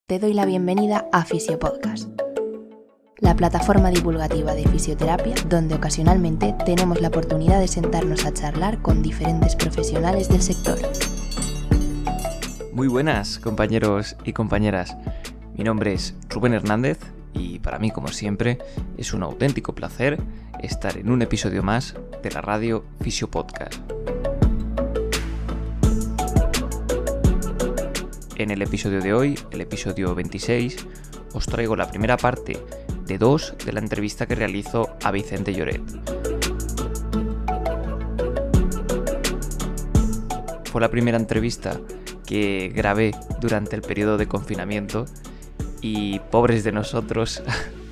Te doy la bienvenida a Fisiopodcast, la plataforma divulgativa de fisioterapia donde ocasionalmente tenemos la oportunidad de sentarnos a charlar con diferentes profesionales del sector. Muy buenas, compañeros y compañeras. Mi nombre es Rubén Hernández y para mí, como siempre, es un auténtico placer estar en un episodio más de la radio Fisiopodcast. En el episodio de hoy, el episodio 26, os traigo la primera parte de 2 de la entrevista que realizo a Vicente Lloret. Fue la primera entrevista que grabé durante el periodo de confinamiento y pobres de nosotros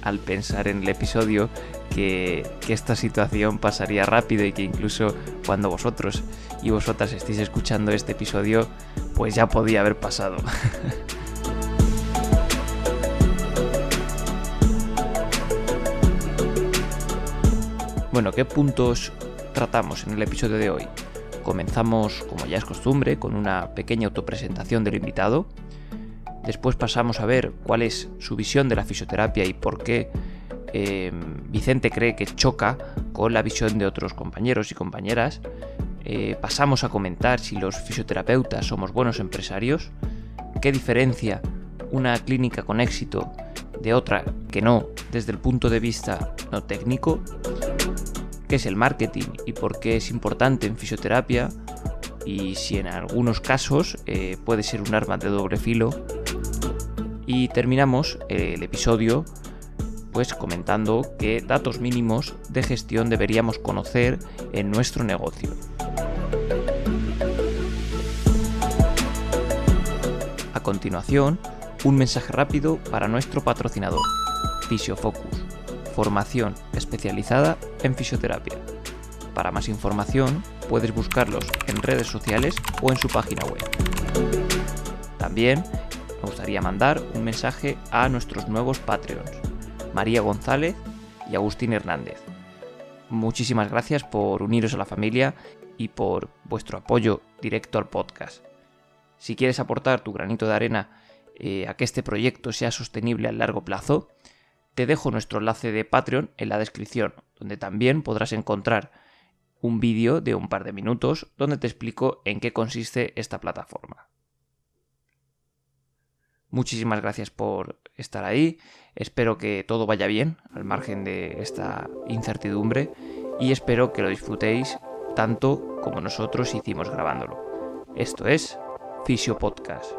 al pensar en el episodio que esta situación pasaría rápido y que incluso cuando vosotros y vosotras estéis escuchando este episodio pues ya podía haber pasado. Bueno, ¿qué puntos tratamos en el episodio de hoy? Comenzamos, como ya es costumbre, con una pequeña autopresentación del invitado. Después pasamos a ver cuál es su visión de la fisioterapia y por qué Vicente cree que choca con la visión de otros compañeros y compañeras. Pasamos a comentar si los fisioterapeutas somos buenos empresarios, qué diferencia una clínica con éxito de otra que no desde el punto de vista no técnico, qué es el marketing y por qué es importante en fisioterapia y si en algunos casos puede ser un arma de doble filo. Y terminamos el episodio pues comentando qué datos mínimos de gestión deberíamos conocer en nuestro negocio. A continuación, un mensaje rápido para nuestro patrocinador, Fisiofocus, formación especializada en fisioterapia. Para más información, puedes buscarlos en redes sociales o en su página web. También me gustaría mandar un mensaje a nuestros nuevos Patreons, María González y Agustín Hernández. Muchísimas gracias por uniros a la familia y por vuestro apoyo directo al podcast. Si quieres aportar tu granito de arena a que este proyecto sea sostenible a largo plazo, te dejo nuestro enlace de Patreon en la descripción, donde también podrás encontrar un vídeo de un par de minutos donde te explico en qué consiste esta plataforma. Muchísimas gracias por estar ahí, espero que todo vaya bien al margen de esta incertidumbre y espero que lo disfrutéis tanto como nosotros hicimos grabándolo. Esto es Fisiopodcast.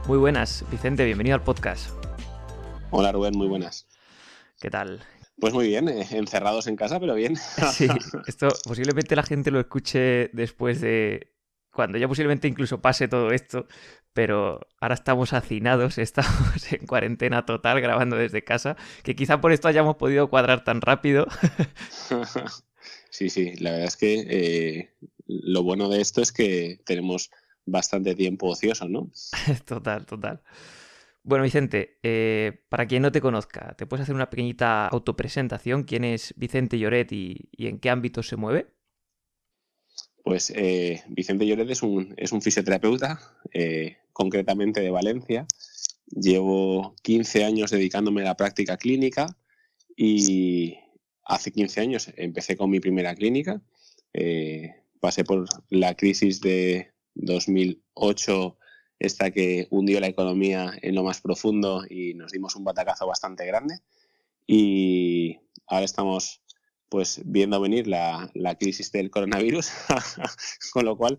Muy buenas, Vicente, bienvenido al podcast. Hola Rubén, muy buenas. ¿Qué tal? Pues muy bien, encerrados en casa, pero bien. Sí, esto posiblemente la gente lo escuche después de cuando ya posiblemente incluso pase todo esto, pero ahora estamos hacinados, estamos en cuarentena total grabando desde casa, que quizá por esto hayamos podido cuadrar tan rápido. Sí, la verdad es que lo bueno de esto es que tenemos bastante tiempo ocioso, ¿no? Total. Bueno, Vicente, para quien no te conozca, ¿te puedes hacer una pequeñita autopresentación? ¿Quién es Vicente Lloret y en qué ámbito se mueve? Pues Vicente Lloret es un fisioterapeuta, concretamente de Valencia. Llevo 15 años dedicándome a la práctica clínica y hace 15 años empecé con mi primera clínica. Pasé por la crisis de 2008, esta que hundió la economía en lo más profundo y nos dimos un batacazo bastante grande. Y ahora estamos pues viendo venir la crisis del coronavirus, con lo cual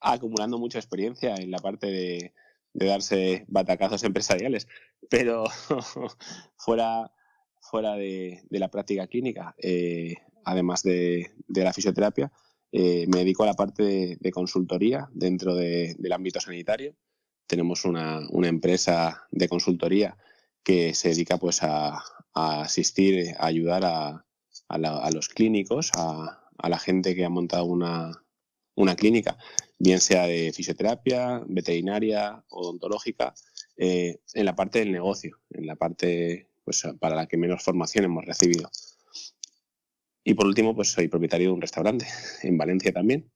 acumulando mucha experiencia en la parte de darse batacazos empresariales. Pero fuera de la práctica clínica, además de la fisioterapia, me dedico a la parte de consultoría dentro del ámbito sanitario. Tenemos una empresa de consultoría que se dedica pues a asistir, a ayudar a los clínicos, a la gente que ha montado una clínica, bien sea de fisioterapia, veterinaria, odontológica, en la parte del negocio, en la parte pues, para la que menos formación hemos recibido. Y por último, pues soy propietario de un restaurante en Valencia también,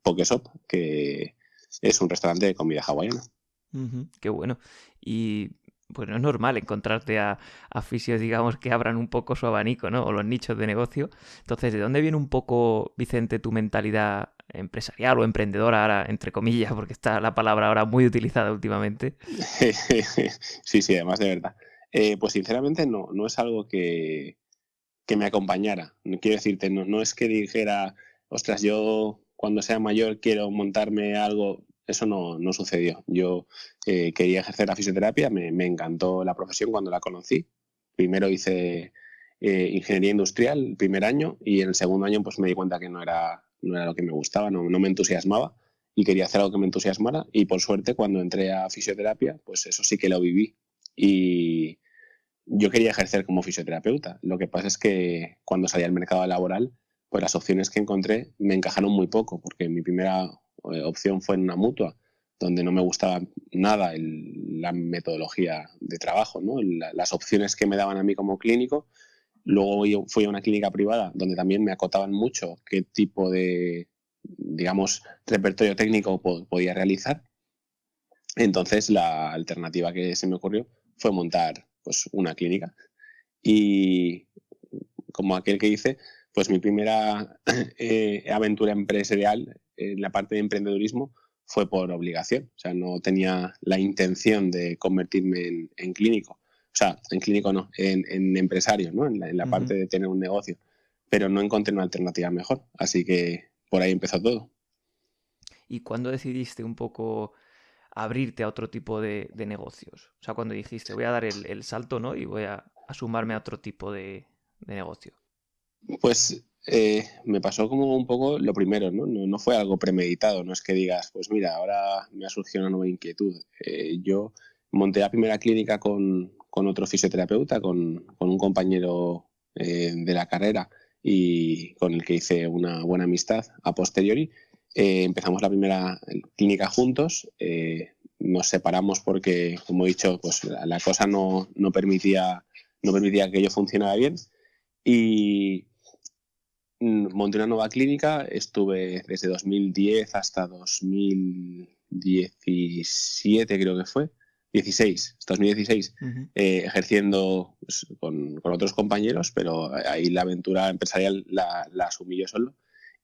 Pokésop, que es un restaurante de comida hawaiana. Qué bueno. Y pues no es normal encontrarte a fisios, digamos, que abran un poco su abanico, ¿no? O los nichos de negocio. Entonces, ¿de dónde viene un poco, Vicente, tu mentalidad empresarial o emprendedora ahora, entre comillas, porque está la palabra ahora muy utilizada últimamente? Sí, además de verdad. Pues sinceramente no es algo que me acompañara. Quiero decirte, no es que dijera, ostras, yo cuando sea mayor quiero montarme algo. Eso no sucedió. Yo quería ejercer la fisioterapia, me encantó la profesión cuando la conocí. Primero hice ingeniería industrial el primer año y en el segundo año pues me di cuenta que no era lo que me gustaba, no me entusiasmaba y quería hacer algo que me entusiasmara y por suerte cuando entré a fisioterapia pues eso sí que lo viví y yo quería ejercer como fisioterapeuta. Lo que pasa es que cuando salí al mercado laboral pues las opciones que encontré me encajaron muy poco porque mi primera opción fue en una mutua donde no me gustaba nada la metodología de trabajo, ¿no? Las opciones que me daban a mí como clínico. Luego fui a una clínica privada donde también me acotaban mucho qué tipo de, digamos, repertorio técnico podía realizar. Entonces la alternativa que se me ocurrió fue montar pues, una clínica. Y como aquel que dice, pues mi primera aventura empresarial en la parte de emprendedurismo fue por obligación. O sea, no tenía la intención de convertirme en clínico. O sea, en clínico no, en empresario, ¿no? En la parte de tener un negocio. Pero no encontré una alternativa mejor. Así que por ahí empezó todo. ¿Y cuándo decidiste un poco abrirte a otro tipo de negocios? O sea, cuando dijiste, voy a dar el salto, ¿no? Y voy a sumarme a otro tipo de negocio. Pues me pasó como un poco lo primero, ¿no? No fue algo premeditado, no es que digas, pues mira, ahora me ha surgido una nueva inquietud. Yo monté la primera clínica con otro fisioterapeuta, con un compañero de la carrera y con el que hice una buena amistad a posteriori. Empezamos la primera clínica juntos, nos separamos porque, como he dicho, pues la cosa no permitía que ello funcionara bien y monté una nueva clínica, estuve desde 2010 hasta 2017 creo que fue, 2016, ejerciendo pues, con otros compañeros, pero ahí la aventura empresarial la asumí yo solo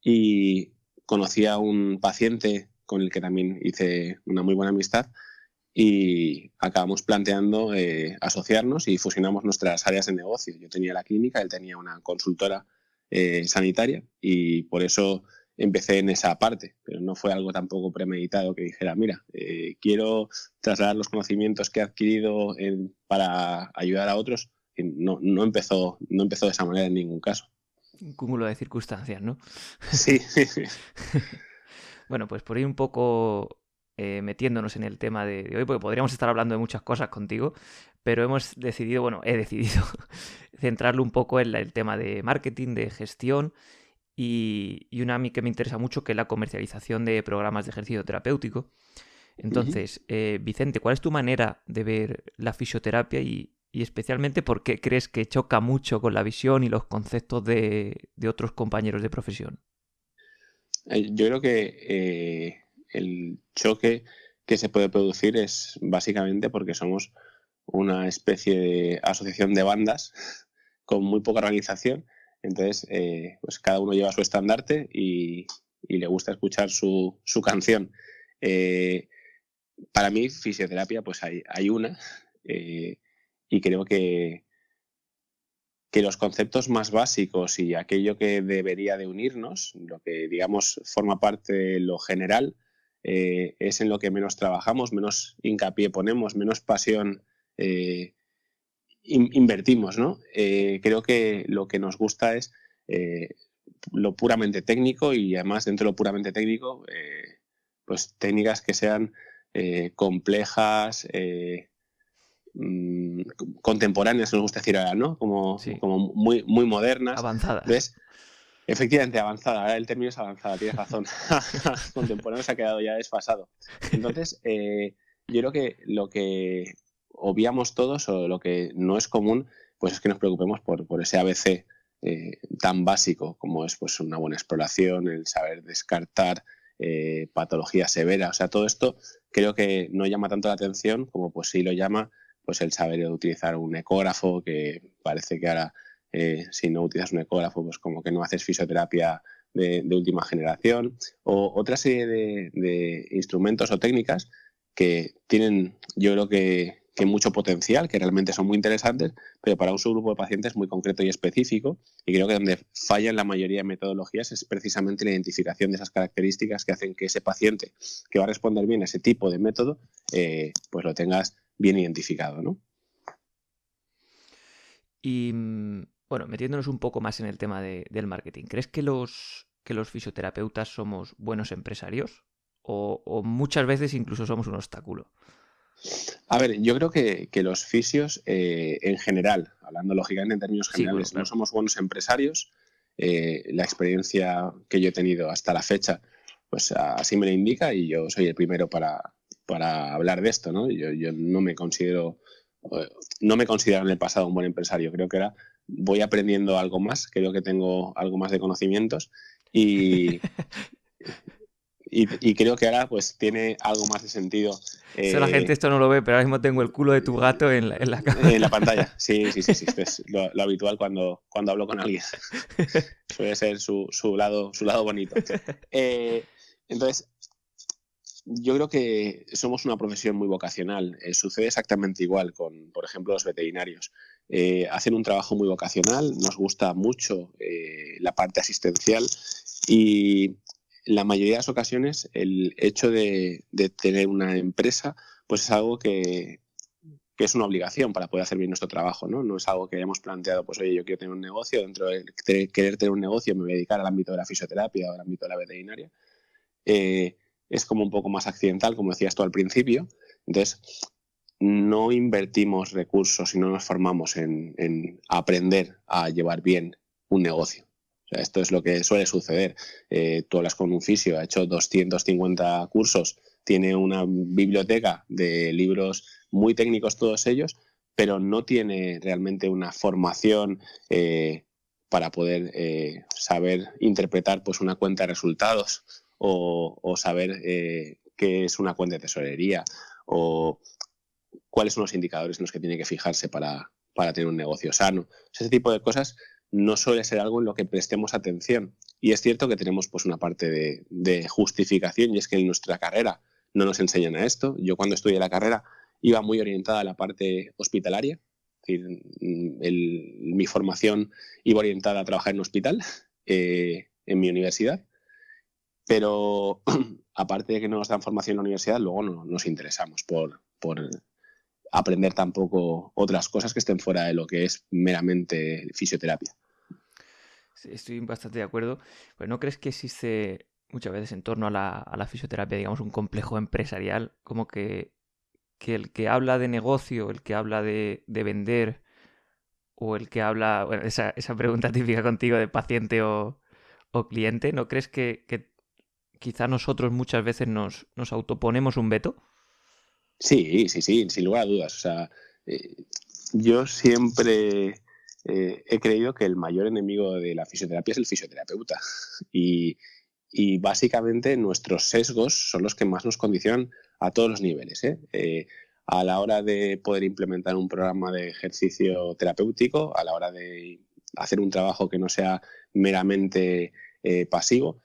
y conocí a un paciente con el que también hice una muy buena amistad y acabamos planteando asociarnos y fusionamos nuestras áreas de negocio. Yo tenía la clínica, él tenía una consultora sanitaria y por eso empecé en esa parte, pero no fue algo tampoco premeditado que dijera, mira, quiero trasladar los conocimientos que he adquirido para ayudar a otros. No empezó de esa manera en ningún caso. Un cúmulo de circunstancias, ¿no? Sí. Bueno, pues por ahí un poco metiéndonos en el tema de hoy, porque podríamos estar hablando de muchas cosas contigo, pero he decidido centrarlo un poco en el tema de marketing, de gestión y una a mí que me interesa mucho, que es la comercialización de programas de ejercicio terapéutico. Entonces, Vicente, ¿cuál es tu manera de ver la fisioterapia y especialmente por qué crees que choca mucho con la visión y los conceptos de otros compañeros de profesión? Yo creo que el choque que se puede producir es básicamente porque somos una especie de asociación de bandas con muy poca organización. Entonces, pues cada uno lleva su estandarte y le gusta escuchar su canción. Para mí, fisioterapia, pues hay una y creo que los conceptos más básicos y aquello que debería de unirnos, lo que digamos forma parte de lo general, es en lo que menos trabajamos, menos hincapié ponemos, menos pasión invertimos, ¿no? Creo que lo que nos gusta es lo puramente técnico y además dentro de lo puramente técnico, pues técnicas que sean complejas, contemporáneas, nos gusta decir ahora, ¿no? Como muy, muy modernas. Avanzadas. ¿Ves? Efectivamente, avanzada. Ahora el término es avanzada, tienes razón. Contemporáneo se ha quedado ya desfasado. Entonces, yo creo que lo que obviamos todos o lo que no es común, pues es que nos preocupemos por ese ABC tan básico como es pues una buena exploración, el saber descartar patología severa. O sea, todo esto creo que no llama tanto la atención como pues sí lo llama pues el saber utilizar un ecógrafo, que parece que ahora si no utilizas un ecógrafo pues como que no haces fisioterapia de última generación, o otra serie de instrumentos o técnicas que tienen, yo creo que mucho potencial, que realmente son muy interesantes, pero para un subgrupo de pacientes muy concreto y específico. Y creo que donde fallan la mayoría de metodologías es precisamente la identificación de esas características que hacen que ese paciente que va a responder bien a ese tipo de método, pues lo tengas bien identificado, ¿no? Y bueno, metiéndonos un poco más en el tema del marketing, ¿crees que los fisioterapeutas somos buenos empresarios? ¿O muchas veces incluso somos un obstáculo? A ver, yo creo que los fisios, en general, hablando lógicamente en términos generales, Sí, bueno, claro. no somos buenos empresarios. La experiencia que yo he tenido hasta la fecha, pues así me lo indica, y yo soy el primero para hablar de esto, ¿no? Yo no me considero en el pasado un buen empresario. Creo que ahora voy aprendiendo algo más, creo que tengo algo más de conocimientos y, y creo que ahora pues tiene algo más de sentido. Eso la gente esto no lo ve, pero ahora mismo tengo el culo de tu gato en la cámara. En la pantalla, sí. Esto es lo habitual cuando hablo con alguien. Suele ser su lado bonito. Entonces, yo creo que somos una profesión muy vocacional. Sucede exactamente igual con, por ejemplo, los veterinarios. Hacen un trabajo muy vocacional, nos gusta mucho la parte asistencial, y la mayoría de las ocasiones el hecho de tener una empresa pues es algo que es una obligación para poder hacer bien nuestro trabajo, ¿no? No es algo que hayamos planteado, pues oye, yo quiero tener un negocio, dentro de querer tener un negocio me voy a dedicar al ámbito de la fisioterapia o al ámbito de la veterinaria. Es como un poco más accidental, como decías tú al principio. Entonces, no invertimos recursos y no nos formamos en aprender a llevar bien un negocio. O sea, esto es lo que suele suceder. Tú hablas con un fisio, ha hecho 250 cursos, tiene una biblioteca de libros muy técnicos todos ellos, pero no tiene realmente una formación para poder saber interpretar pues una cuenta de resultados o saber qué es una cuenta de tesorería o cuáles son los indicadores en los que tiene que fijarse para tener un negocio sano. Ese tipo de cosas no suele ser algo en lo que prestemos atención. Y es cierto que tenemos pues una parte de justificación, y es que en nuestra carrera no nos enseñan a esto. Yo cuando estudié la carrera iba muy orientada a la parte hospitalaria. Es decir, mi formación iba orientada a trabajar en un hospital en mi universidad. Pero aparte de que no nos dan formación en la universidad, luego no nos interesamos por aprender tampoco otras cosas que estén fuera de lo que es meramente fisioterapia. Sí, estoy bastante de acuerdo. Pero ¿no crees que existe muchas veces en torno a la fisioterapia, digamos, un complejo empresarial? Como que el que habla de negocio, el que habla de vender, o el que habla, bueno, esa pregunta típica contigo de paciente o cliente, ¿no crees que quizá nosotros muchas veces nos autoponemos un veto? Sí, sin lugar a dudas. O sea, yo siempre he creído que el mayor enemigo de la fisioterapia es el fisioterapeuta. Y básicamente nuestros sesgos son los que más nos condicionan a todos los niveles. A la hora de poder implementar un programa de ejercicio terapéutico, a la hora de hacer un trabajo que no sea meramente pasivo,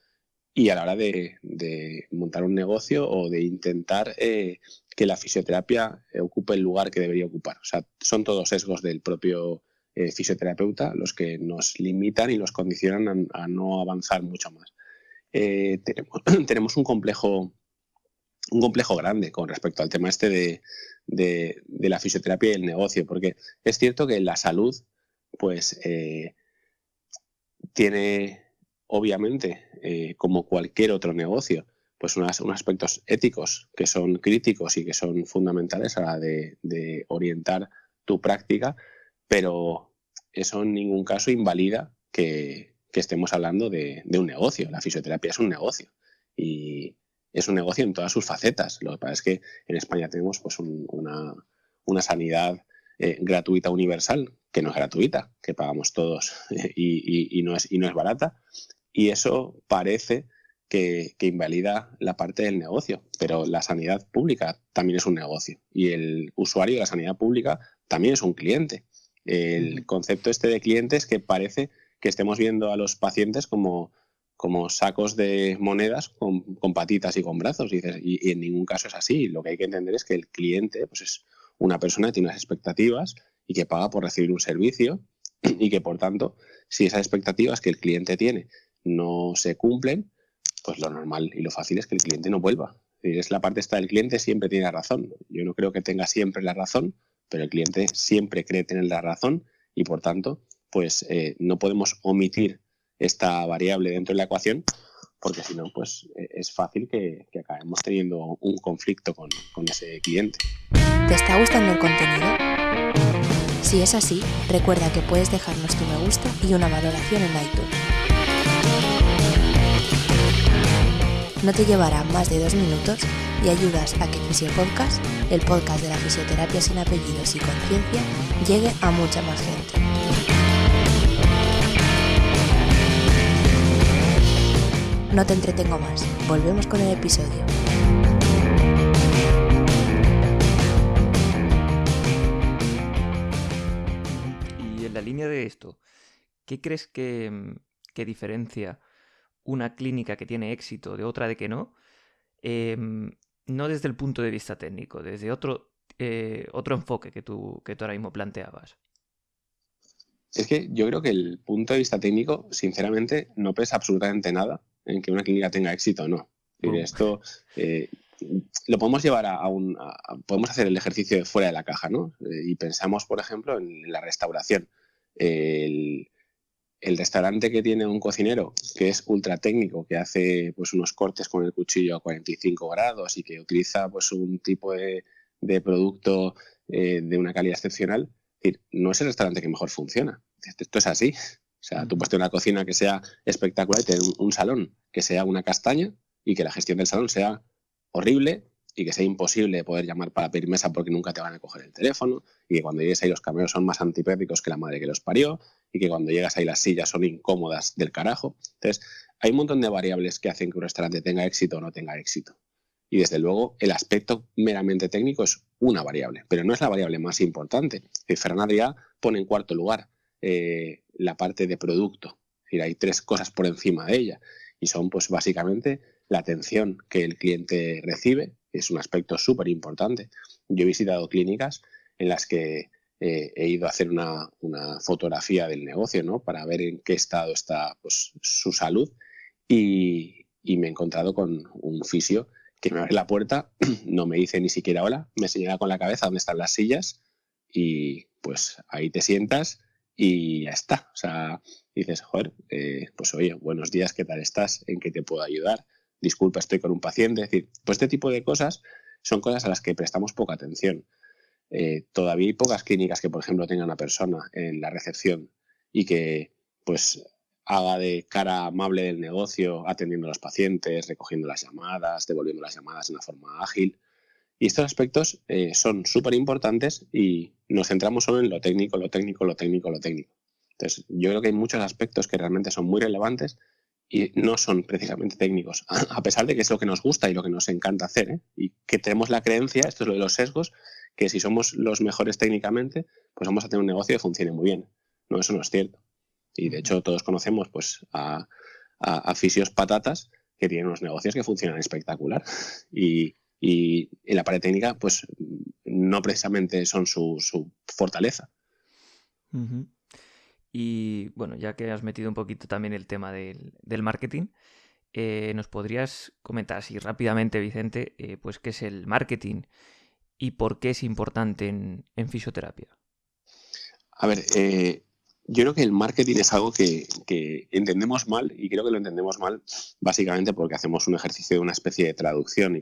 y a la hora de montar un negocio o de intentar que la fisioterapia ocupe el lugar que debería ocupar. O sea, son todos sesgos del propio fisioterapeuta los que nos limitan y nos condicionan a no avanzar mucho más. Tenemos un complejo grande con respecto al tema este de la fisioterapia y el negocio, porque es cierto que la salud pues tiene obviamente como cualquier otro negocio pues unos aspectos éticos que son críticos y que son fundamentales a la hora de orientar tu práctica, pero eso en ningún caso invalida que estemos hablando de un negocio. La fisioterapia es un negocio y es un negocio en todas sus facetas. Lo que pasa es que en España tenemos pues una sanidad gratuita universal, que no es gratuita, que pagamos todos y no es barata, y eso parece que invalida la parte del negocio, pero la sanidad pública también es un negocio y el usuario de la sanidad pública también es un cliente. El concepto este de cliente es que parece que estemos viendo a los pacientes como sacos de monedas con patitas y con brazos, y en ningún caso es así. Lo que hay que entender es que el cliente pues es una persona que tiene unas expectativas y que paga por recibir un servicio, y que por tanto, si esas expectativas que el cliente tiene no se cumplen, pues lo normal y lo fácil es que el cliente no vuelva. Es la parte esta del cliente siempre tiene razón. Yo no creo que tenga siempre la razón, pero el cliente siempre cree tener la razón y por tanto, pues no podemos omitir esta variable dentro de la ecuación, porque si no, pues es fácil que acabemos teniendo un conflicto con ese cliente. ¿Te está gustando el contenido? Si es así, recuerda que puedes dejarnos tu me gusta y una valoración en iTunes. No te llevará más de 2 minutos y ayudas a que Fisiopodcast, el podcast de la fisioterapia sin apellidos y conciencia, llegue a mucha más gente. No te entretengo más, volvemos con el episodio. Y en la línea de esto, ¿qué crees que diferencia una clínica que tiene éxito de otra de que no? No desde el punto de vista técnico, desde otro enfoque que tú ahora mismo planteabas. Es que yo creo que el punto de vista técnico, sinceramente, no pesa absolutamente nada en que una clínica tenga éxito o no. Esto lo podemos llevar podemos hacer el ejercicio de fuera de la caja, ¿no? Y pensamos, por ejemplo, en la restauración. El restaurante que tiene un cocinero que es ultra técnico, que hace pues unos cortes con el cuchillo a 45 grados y que utiliza pues un tipo de producto de una calidad excepcional, es decir, no es el restaurante que mejor funciona. Esto es así. O sea, tú puedes tener una cocina que sea espectacular y tener un salón que sea una castaña y que la gestión del salón sea horrible y que sea imposible poder llamar para pedir mesa porque nunca te van a coger el teléfono, y que cuando llegues ahí los cameros son más antipáticos que la madre que los parió, y que cuando llegas ahí las sillas son incómodas del carajo. Entonces, hay un montón de variables que hacen que un restaurante tenga éxito o no tenga éxito. Y desde luego, el aspecto meramente técnico es una variable, pero no es la variable más importante. Ferran Adrià pone en cuarto lugar la parte de producto. Es decir, hay 3 cosas por encima de ella y son pues básicamente la atención que el cliente recibe, que es un aspecto súper importante. Yo he visitado clínicas en las que he ido a hacer una fotografía del negocio, ¿no? Para ver en qué estado está pues, su salud, y me he encontrado con un fisio que me abre la puerta, no me dice ni siquiera hola, me señala con la cabeza dónde están las sillas y pues ahí te sientas y ya está. O sea, dices, joder, pues oye, buenos días, ¿qué tal estás? ¿En qué te puedo ayudar? Disculpa, estoy con un paciente. Es decir, pues este tipo de cosas son cosas a las que prestamos poca atención. Todavía hay pocas clínicas que, por ejemplo, tengan una persona en la recepción y que pues haga de cara amable del negocio, atendiendo a los pacientes, recogiendo las llamadas, devolviendo las llamadas de una forma ágil. Y estos aspectos son súper importantes y nos centramos solo en lo técnico. Entonces, yo creo que hay muchos aspectos que realmente son muy relevantes y no son precisamente técnicos, a pesar de que es lo que nos gusta y lo que nos encanta hacer, ¿eh? Y que tenemos la creencia, esto es lo de los sesgos, que si somos los mejores técnicamente, pues vamos a tener un negocio que funcione muy bien. No, eso no es cierto. Y de hecho todos conocemos pues a fisios patatas que tienen unos negocios que funcionan espectacular y en la parte técnica pues no precisamente son su fortaleza. Uh-huh. Y bueno, ya que has metido un poquito también el tema del marketing, ¿nos podrías comentar así rápidamente, Vicente, pues qué es el marketing y por qué es importante en fisioterapia? A ver, yo creo que el marketing es algo que entendemos mal, y creo que lo entendemos mal básicamente porque hacemos un ejercicio de una especie de traducción y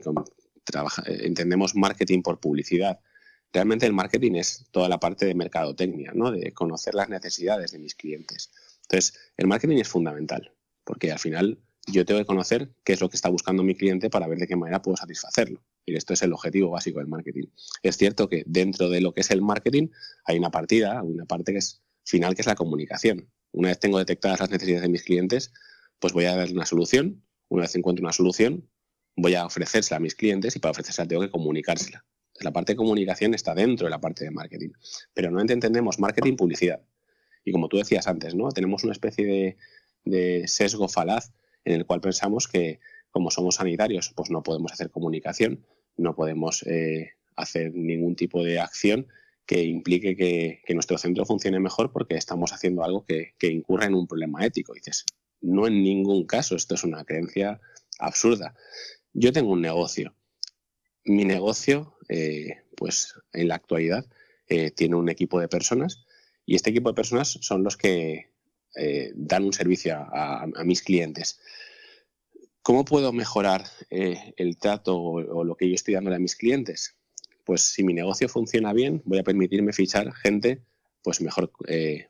entendemos marketing por publicidad. Realmente el marketing es toda la parte de mercadotecnia, ¿no? De conocer las necesidades de mis clientes. Entonces, el marketing es fundamental porque al final yo tengo que conocer qué es lo que está buscando mi cliente para ver de qué manera puedo satisfacerlo. Y esto es el objetivo básico del marketing. Es cierto que dentro de lo que es el marketing hay una parte que es final, que es la comunicación. Una vez tengo detectadas las necesidades de mis clientes, pues voy a dar una solución. Una vez encuentro una solución, voy a ofrecérsela a mis clientes y para ofrecérsela tengo que comunicársela. Entonces, la parte de comunicación está dentro de la parte de marketing. Pero no entendemos marketing, publicidad. Y como tú decías antes, ¿no? Tenemos una especie de sesgo falaz en el cual pensamos que como somos sanitarios, pues no podemos hacer comunicación, no podemos hacer ningún tipo de acción que implique que nuestro centro funcione mejor porque estamos haciendo algo que incurra en un problema ético. Y dices, no en ningún caso, esto es una creencia absurda. Yo tengo un negocio. Mi negocio, pues en la actualidad, tiene un equipo de personas y este equipo de personas son los que dan un servicio a mis clientes. ¿Cómo puedo mejorar el trato o lo que yo estoy dándole a mis clientes? Pues si mi negocio funciona bien, voy a permitirme fichar gente pues mejor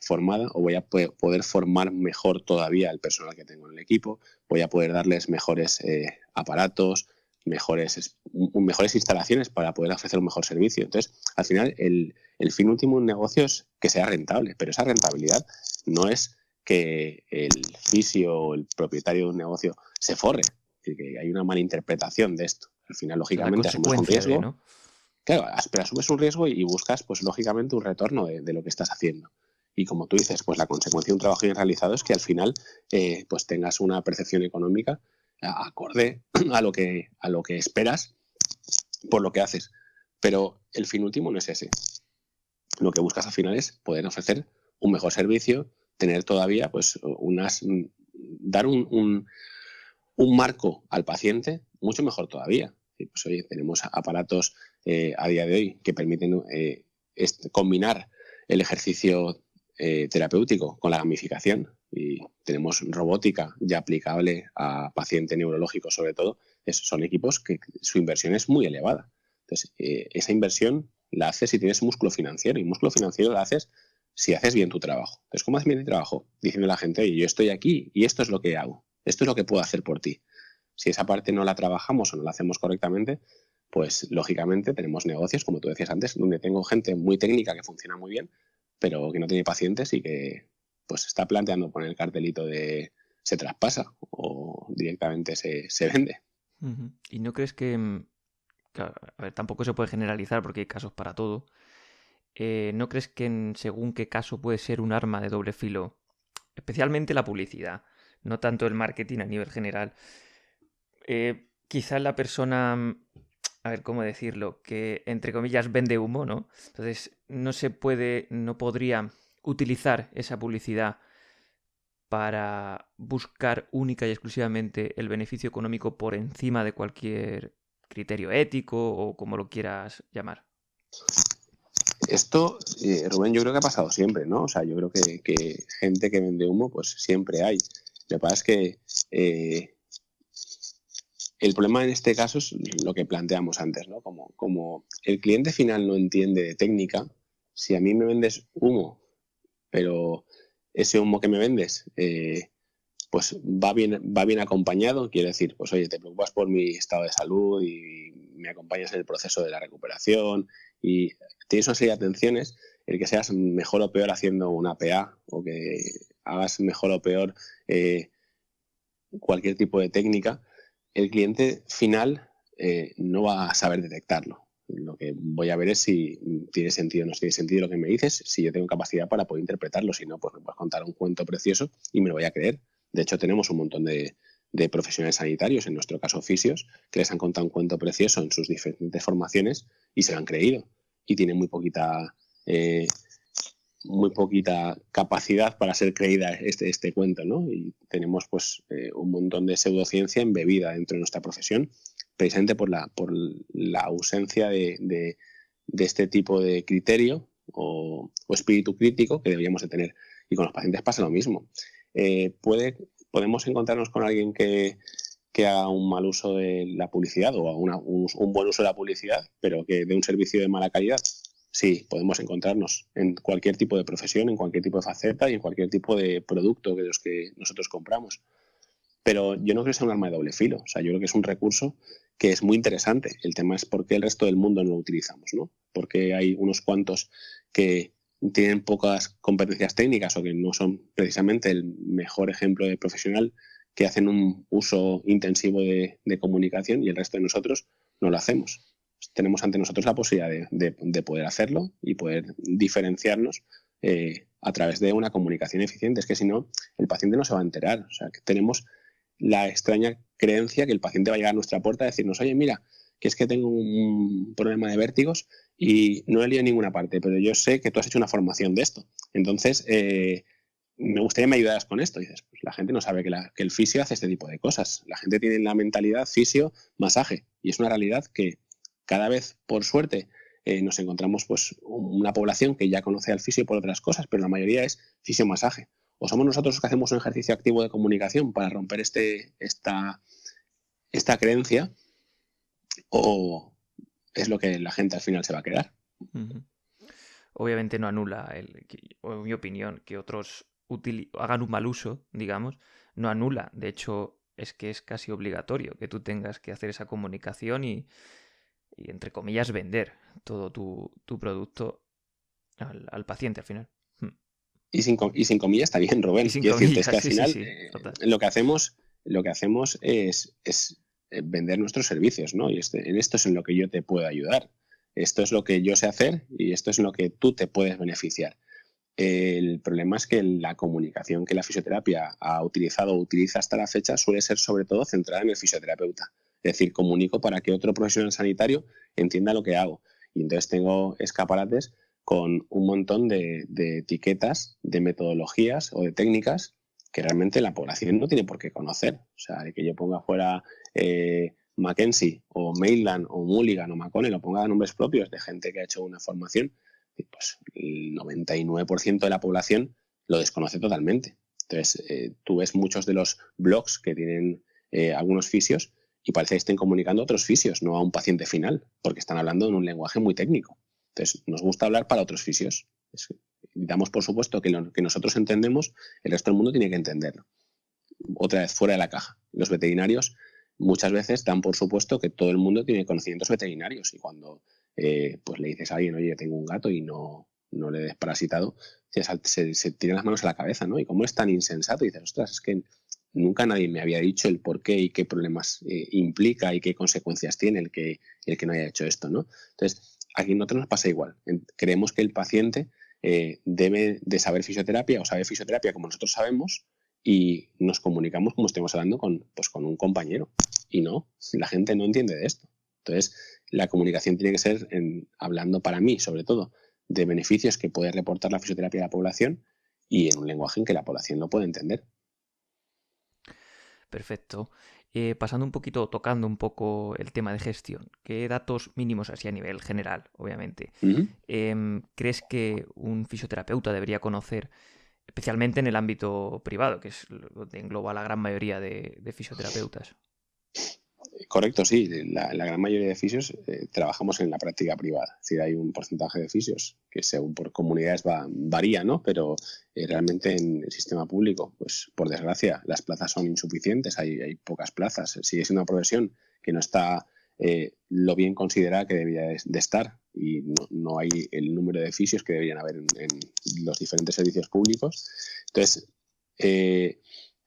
formada, o voy a poder formar mejor todavía el personal que tengo en el equipo, voy a poder darles mejores aparatos, mejores instalaciones para poder ofrecer un mejor servicio. Entonces, al final, el fin último de un negocio es que sea rentable, pero esa rentabilidad no es que el fisio o el propietario de un negocio se forre. Es decir, que hay una mala interpretación de esto. Al final, lógicamente, asumes un riesgo. ¿no? Claro, pero asumes un riesgo y buscas, pues lógicamente, un retorno de lo que estás haciendo. Y como tú dices, pues la consecuencia de un trabajo bien realizado es que al final pues tengas una percepción económica acorde a lo que esperas por lo que haces. Pero el fin último no es ese. Lo que buscas al final es poder ofrecer un mejor servicio, tener todavía pues dar un marco al paciente mucho mejor todavía. Pues oye, tenemos aparatos a día de hoy que permiten combinar el ejercicio terapéutico con la gamificación, y tenemos robótica ya aplicable a paciente neurológico sobre todo. Son equipos que su inversión es muy elevada. Entonces, esa inversión la haces si tienes músculo financiero, y músculo financiero la haces si haces bien tu trabajo. Entonces, ¿cómo haces bien tu trabajo? Diciendo a la gente, oye, yo estoy aquí y esto es lo que hago, esto es lo que puedo hacer por ti. Si esa parte no la trabajamos o no la hacemos correctamente, pues lógicamente tenemos negocios, como tú decías antes, donde tengo gente muy técnica que funciona muy bien, pero que no tiene pacientes y que pues está planteando poner el cartelito de se traspasa o directamente se vende. Uh-huh. ¿Y no crees que, claro, a ver, tampoco se puede generalizar porque hay casos para todo? ¿No crees que según qué caso puede ser un arma de doble filo? Especialmente la publicidad, no tanto el marketing a nivel general. Quizás la persona, a ver cómo decirlo, que entre comillas vende humo, ¿no? Entonces no podría utilizar esa publicidad para buscar única y exclusivamente el beneficio económico por encima de cualquier criterio ético o como lo quieras llamar. Esto, Rubén, yo creo que ha pasado siempre, ¿no? O sea, yo creo que gente que vende humo, pues siempre hay. Lo que pasa es que el problema en este caso es lo que planteamos antes, ¿no? Como el cliente final no entiende de técnica, si a mí me vendes humo, pero ese humo que me vendes pues va bien acompañado, quiere decir, pues oye, te preocupas por mi estado de salud y me acompañas en el proceso de la recuperación y tienes una serie de atenciones, el que seas mejor o peor haciendo una PA o que hagas mejor o peor cualquier tipo de técnica, el cliente final no va a saber detectarlo. Lo que voy a ver es si tiene sentido o no tiene sentido lo que me dices, si yo tengo capacidad para poder interpretarlo. Si no, pues me puedes contar un cuento precioso y me lo voy a creer. De hecho, tenemos un montón de profesionales sanitarios, en nuestro caso fisios, que les han contado un cuento precioso en sus diferentes formaciones y se lo han creído. Y tienen muy poquita capacidad para ser creída este cuento, ¿no? Y tenemos pues un montón de pseudociencia embebida dentro de nuestra profesión, precisamente por la ausencia de este tipo de criterio o espíritu crítico que deberíamos de tener. Y con los pacientes pasa lo mismo. Podemos encontrarnos con alguien que haga un mal uso de la publicidad o un buen uso de la publicidad, pero que dé un servicio de mala calidad. Sí, podemos encontrarnos en cualquier tipo de profesión, en cualquier tipo de faceta y en cualquier tipo de producto de los que nosotros compramos. Pero yo no creo que sea un arma de doble filo. O sea, yo creo que es un recurso que es muy interesante. El tema es por qué el resto del mundo no lo utilizamos, ¿no? Porque hay unos cuantos que tienen pocas competencias técnicas o que no son precisamente el mejor ejemplo de profesional, que hacen un uso intensivo de comunicación, y el resto de nosotros no lo hacemos. Tenemos ante nosotros la posibilidad de poder hacerlo y poder diferenciarnos a través de una comunicación eficiente. Es que si no, el paciente no se va a enterar. O sea, que tenemos la extraña creencia que el paciente va a llegar a nuestra puerta a decirnos: oye, mira, que es que tengo un problema de vértigos y no he leído en ninguna parte, pero yo sé que tú has hecho una formación de esto. Entonces, me gustaría que me ayudaras con esto. Y dices, pues la gente no sabe que el fisio hace este tipo de cosas. La gente tiene la mentalidad fisio, masaje. Y es una realidad que cada vez, por suerte, nos encontramos pues una población que ya conoce al fisio por otras cosas, pero la mayoría es fisio-masaje. O somos nosotros los que hacemos un ejercicio activo de comunicación para romper esta creencia, o es lo que la gente al final se va a quedar. Uh-huh. Obviamente no anula, en mi opinión, que otros hagan un mal uso, digamos, no anula. De hecho, es que es casi obligatorio que tú tengas que hacer esa comunicación y entre comillas, vender todo tu producto al paciente al final. Y sin comillas está bien, Rubén. Y sin Quiero comillas, decirte, es que al sí, final lo que hacemos es vender nuestros servicios, ¿no? Y en esto es en lo que yo te puedo ayudar. Esto es lo que yo sé hacer y esto es en lo que tú te puedes beneficiar. El problema es que la comunicación que la fisioterapia ha utilizado o utiliza hasta la fecha suele ser sobre todo centrada en el fisioterapeuta. Es decir, comunico para que otro profesional sanitario entienda lo que hago. Y entonces tengo escaparates con un montón de etiquetas, de metodologías o de técnicas que realmente la población no tiene por qué conocer. O sea, de que yo ponga fuera Mackenzie o Maitland o Mulligan o McConnell, o ponga nombres propios de gente que ha hecho una formación, pues el 99% de la población lo desconoce totalmente. Entonces, tú ves muchos de los blogs que tienen algunos fisios y parece que estén comunicando a otros fisios, no a un paciente final, porque están hablando en un lenguaje muy técnico. Entonces, nos gusta hablar para otros fisios. Damos por supuesto que lo que nosotros entendemos, el resto del mundo tiene que entenderlo. Otra vez, fuera de la caja. Los veterinarios muchas veces dan por supuesto que todo el mundo tiene conocimientos veterinarios, y cuando pues le dices a alguien: oye, tengo un gato y no le he desparasitado, se tiran las manos a la cabeza, ¿no? Y como es tan insensato, y dices: ostras, es que nunca nadie me había dicho el por qué y qué problemas implica y qué consecuencias tiene el que no haya hecho esto, ¿no? Entonces, aquí a nosotros nos pasa igual. Creemos que el paciente debe de saber fisioterapia o sabe fisioterapia como nosotros sabemos, y nos comunicamos como estemos hablando con un compañero. Y no, la gente no entiende de esto. Entonces, la comunicación tiene que ser hablando, para mí, sobre todo, de beneficios que puede reportar la fisioterapia a la población y en un lenguaje en que la población lo puede entender. Perfecto. Pasando un poquito, tocando un poco el tema de gestión, ¿qué datos mínimos, así a nivel general, obviamente, crees que un fisioterapeuta debería conocer, especialmente en el ámbito privado, que es donde engloba la gran mayoría de fisioterapeutas? Correcto, sí. La gran mayoría de fisios trabajamos en la práctica privada. Es decir, hay un porcentaje de fisios que según por comunidades varía, ¿no? Pero realmente en el sistema público, pues por desgracia, las plazas son insuficientes, hay pocas plazas. Sigue siendo una profesión que no está lo bien considerada que debería de estar, y no hay el número de fisios que deberían haber en los diferentes servicios públicos. Entonces,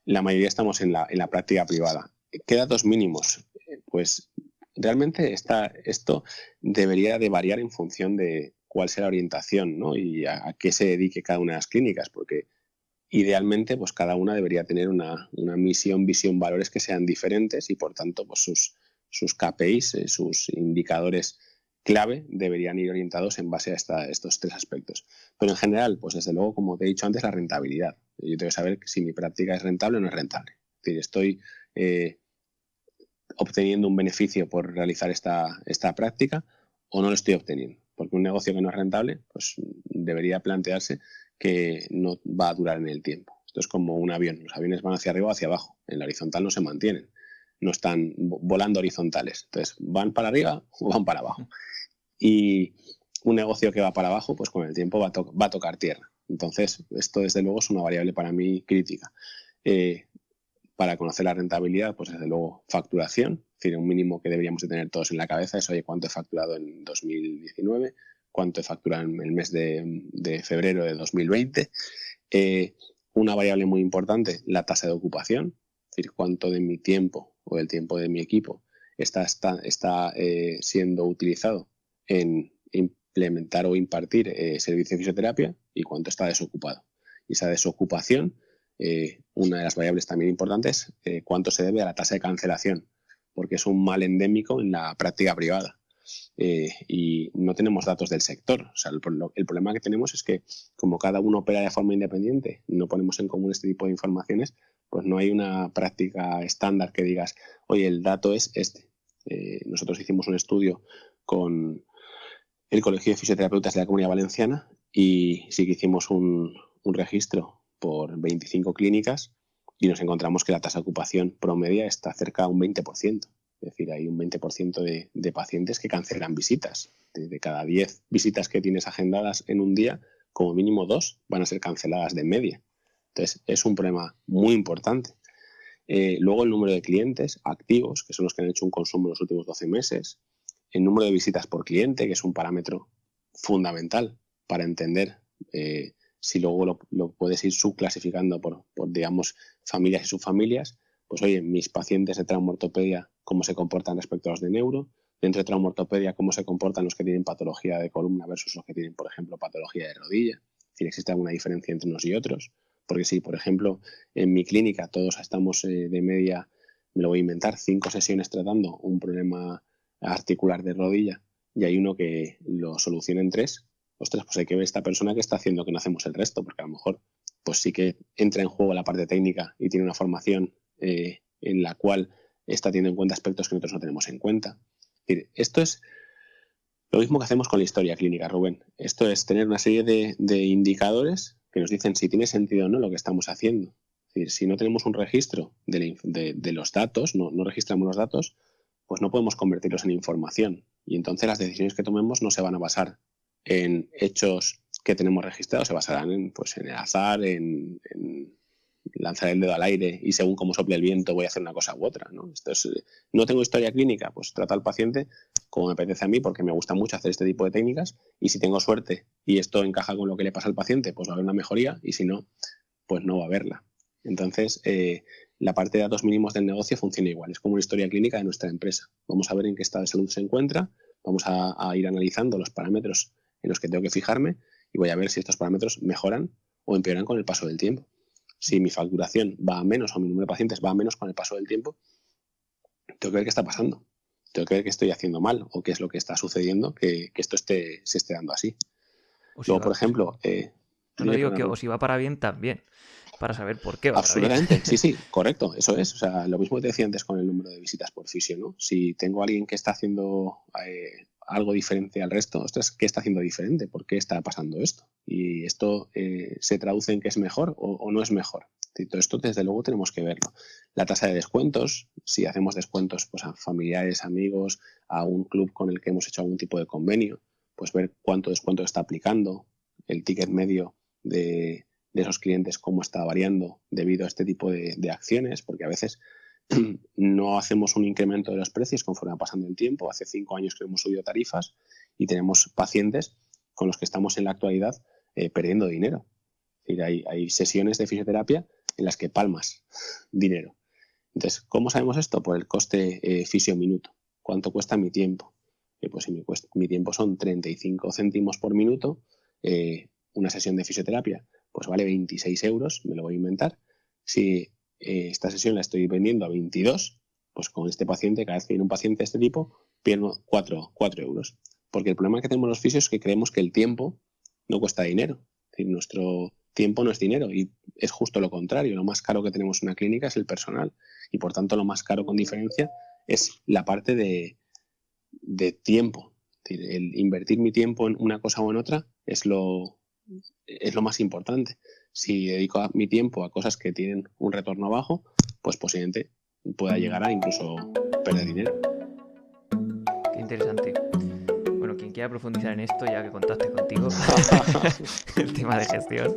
la mayoría estamos en la práctica privada. ¿Qué datos mínimos? Pues realmente esto debería de variar en función de cuál sea la orientación, ¿no? Y a qué se dedique cada una de las clínicas, porque idealmente pues cada una debería tener una misión, visión, valores que sean diferentes, y por tanto pues sus KPIs, sus indicadores clave, deberían ir orientados en base a estos tres aspectos. Pero en general, pues desde luego, como te he dicho antes, la rentabilidad. Yo tengo que saber si mi práctica es rentable o no es rentable. Es decir, estoy obteniendo un beneficio por realizar esta práctica o no lo estoy obteniendo. Porque un negocio que no es rentable, pues debería plantearse que no va a durar en el tiempo. Esto es como un avión. Los aviones van hacia arriba o hacia abajo. En la horizontal no se mantienen. No están volando horizontales. Entonces, ¿van para arriba o van para abajo? Y un negocio que va para abajo, pues con el tiempo va a tocar tierra. Entonces, esto desde luego es una variable para mí crítica. para conocer la rentabilidad, pues desde luego facturación, es decir, un mínimo que deberíamos de tener todos en la cabeza es, oye, ¿cuánto he facturado en 2019? ¿Cuánto he facturado en el mes de febrero de 2020? Una variable muy importante, la tasa de ocupación, es decir, cuánto de mi tiempo o del tiempo de mi equipo está siendo utilizado en implementar o impartir servicio de fisioterapia y cuánto está desocupado. Y esa desocupación, una de las variables también importantes, cuánto se debe a la tasa de cancelación, porque es un mal endémico en la práctica privada. Y no tenemos datos del sector. O sea, el problema que tenemos es que como cada uno opera de forma independiente, no ponemos en común este tipo de informaciones, pues no hay una práctica estándar que digas, oye, el dato es este. Nosotros hicimos un estudio con el Colegio de Fisioterapeutas de la Comunidad Valenciana y sí que hicimos un registro por 25 clínicas y nos encontramos que la tasa de ocupación promedia está cerca de un 20%. Es decir, hay un 20% de pacientes que cancelan visitas. De cada 10 visitas que tienes agendadas en un día, como mínimo 2 van a ser canceladas de media. Entonces, es un problema muy importante. Luego, el número de clientes activos, que son los que han hecho un consumo en los últimos 12 meses. El número de visitas por cliente, que es un parámetro fundamental para entender si luego lo puedes ir subclasificando por, digamos, familias y subfamilias. Pues oye, mis pacientes de traumaortopedia, cómo se comportan respecto a los de neuro, dentro de traumaortopedia, cómo se comportan los que tienen patología de columna versus los que tienen, por ejemplo, patología de rodilla, si existe alguna diferencia entre unos y otros, porque si, por ejemplo, en mi clínica todos estamos de media, me lo voy a inventar, 5 sesiones tratando un problema articular de rodilla y hay uno que lo soluciona en 3, ostras, pues hay que ver esta persona que está haciendo que no hacemos el resto, porque a lo mejor pues sí que entra en juego la parte técnica y tiene una formación en la cual está teniendo en cuenta aspectos que nosotros no tenemos en cuenta. Es decir, esto es lo mismo que hacemos con la historia clínica, Rubén. Esto es tener una serie de indicadores que nos dicen si tiene sentido o no lo que estamos haciendo. Es decir, si no tenemos un registro de los datos, no registramos los datos, pues no podemos convertirlos en información. Y entonces las decisiones que tomemos no se van a basar en hechos que tenemos registrados, se basarán en el azar, en lanzar el dedo al aire y según cómo sople el viento voy a hacer una cosa u otra, ¿no? No tengo historia clínica, pues trato al paciente como me apetece a mí porque me gusta mucho hacer este tipo de técnicas y si tengo suerte y esto encaja con lo que le pasa al paciente, pues va a haber una mejoría y si no, pues no va a haberla. Entonces, la parte de datos mínimos del negocio funciona igual, es como una historia clínica de nuestra empresa. Vamos a ver en qué estado de salud se encuentra, vamos a ir analizando los parámetros en los que tengo que fijarme y voy a ver si estos parámetros mejoran o empeoran con el paso del tiempo. Si mi facturación va a menos o mi número de pacientes va a menos con el paso del tiempo, tengo que ver qué está pasando. Tengo que ver qué estoy haciendo mal o qué es lo que está sucediendo que esto se esté dando así. Luego, por ejemplo... no digo que o si va para bien también, para saber por qué va absolutamente, para bien. Sí, correcto, eso es. O sea, lo mismo que te decía antes con el número de visitas por fisio, ¿no? Si tengo a alguien que está haciendo algo diferente al resto, ostras, ¿qué está haciendo diferente? ¿Por qué está pasando esto? Y esto se traduce en que es mejor o no es mejor. Y todo esto, desde luego, tenemos que verlo. La tasa de descuentos, si hacemos descuentos pues, a familiares, amigos, a un club con el que hemos hecho algún tipo de convenio, pues ver cuánto descuento está aplicando, el ticket medio de esos clientes, cómo está variando debido a este tipo de acciones, porque a veces no hacemos un incremento de los precios conforme va pasando el tiempo. Hace 5 años que hemos subido tarifas y tenemos pacientes con los que estamos en la actualidad perdiendo dinero. Es decir, hay sesiones de fisioterapia en las que palmas dinero. Entonces, ¿cómo sabemos esto? Por el coste fisio minuto. ¿Cuánto cuesta mi tiempo? Pues si mi tiempo son 35 céntimos por minuto, una sesión de fisioterapia pues vale 26 euros, me lo voy a inventar. Si esta sesión la estoy vendiendo a 22, pues con este paciente, cada vez que viene un paciente de este tipo, pierdo 4 euros. Porque el problema que tenemos los fisios es que creemos que el tiempo no cuesta dinero. Es decir, nuestro tiempo no es dinero y es justo lo contrario. Lo más caro que tenemos en una clínica es el personal y por tanto lo más caro con diferencia es la parte de tiempo. Es decir, el invertir mi tiempo en una cosa o en otra es lo más importante. Si dedico mi tiempo a cosas que tienen un retorno bajo, pues posiblemente pueda llegar a incluso perder dinero. Qué interesante. Bueno, quien quiera profundizar en esto, ya que contacte contigo, el tema de gestión.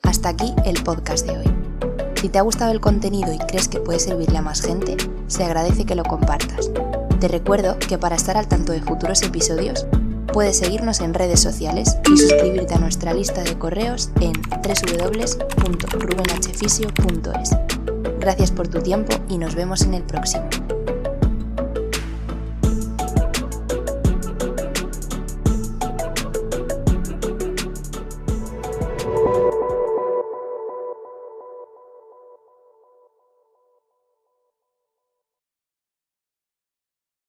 Hasta aquí el podcast de hoy. Si te ha gustado el contenido y crees que puede servirle a más gente, se agradece que lo compartas. Te recuerdo que para estar al tanto de futuros episodios, puedes seguirnos en redes sociales y suscribirte a nuestra lista de correos en www.rubenhfisio.es. Gracias por tu tiempo y nos vemos en el próximo.